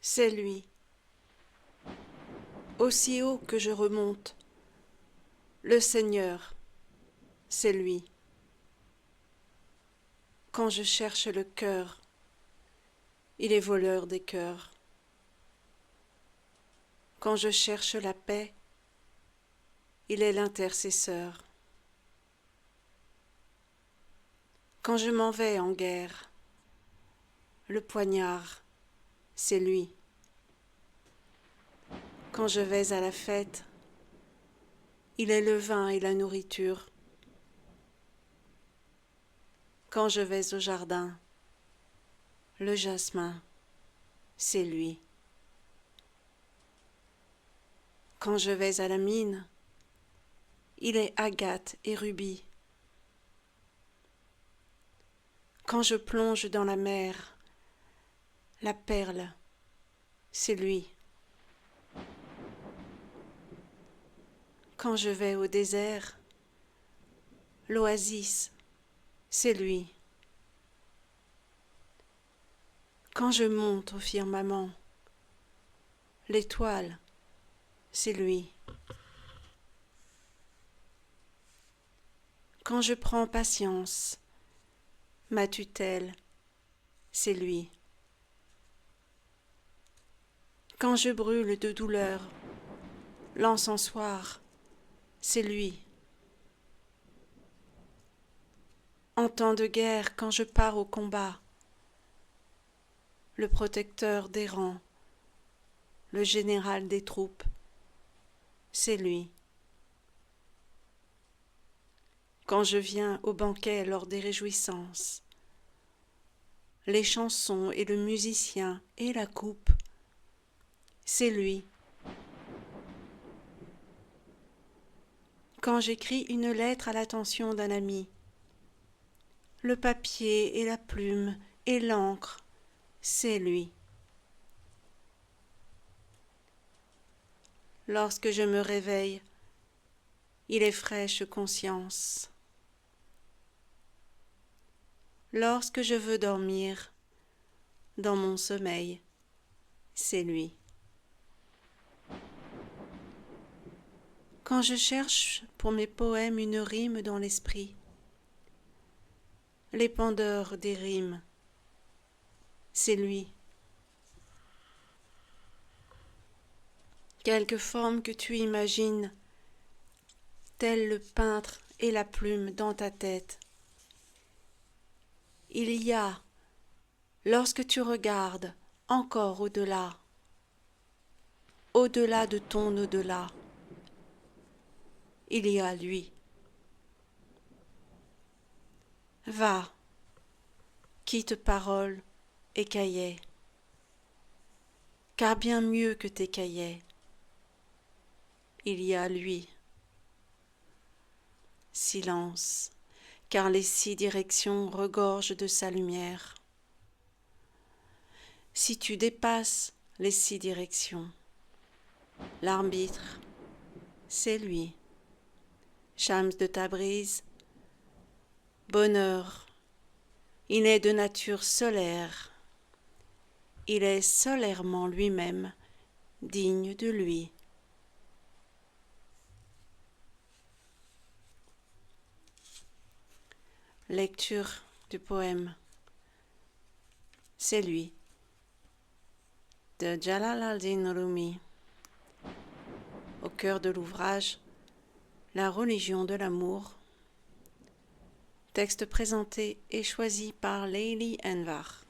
C'est lui. Aussi haut que je remonte, le Seigneur, c'est lui. Quand je cherche le cœur, il est voleur des cœurs. Quand je cherche la paix, il est l'intercesseur. Quand je m'en vais en guerre, le poignard, c'est lui. Quand je vais à la fête, il est le vin et la nourriture. Quand je vais au jardin, le jasmin, c'est lui. Quand je vais à la mine, il est agate et rubis. Quand je plonge dans la mer, la perle, c'est lui. Quand je vais au désert, l'oasis, c'est lui. Quand je monte au firmament, l'étoile, c'est lui. Quand je prends patience, ma tutelle, c'est lui. Quand je brûle de douleur, l'encensoir, c'est lui. En temps de guerre, quand je pars au combat, le protecteur des rangs, le général des troupes, c'est lui. Quand je viens au banquet lors des réjouissances, les chansons et le musicien et la coupe, c'est lui. Quand j'écris une lettre à l'attention d'un ami, le papier et la plume et l'encre, c'est lui. Lorsque je me réveille, il est fraîche conscience. Lorsque je veux dormir, dans mon sommeil, c'est lui. Quand je cherche pour mes poèmes une rime dans l'esprit, l'épandeur des rimes, c'est lui. Quelque forme que tu imagines, tel le peintre et la plume dans ta tête, il y a, lorsque tu regardes, encore au-delà, au-delà de ton au-delà, il y a lui. Va, quitte parole et cahiers, car bien mieux que tes cahiers, il y a lui. Silence, car les 6 directions regorgent de sa lumière. Si tu dépasses les 6 directions, l'arbitre, c'est lui. Shams de Tabriz, bonheur, il est de nature solaire, il est solairement lui-même, digne de lui. Lecture du poème C'est lui de Jalal al-Din Rumi. Au cœur de l'ouvrage La religion de l'amour. Texte présenté et choisi par Leili Envar.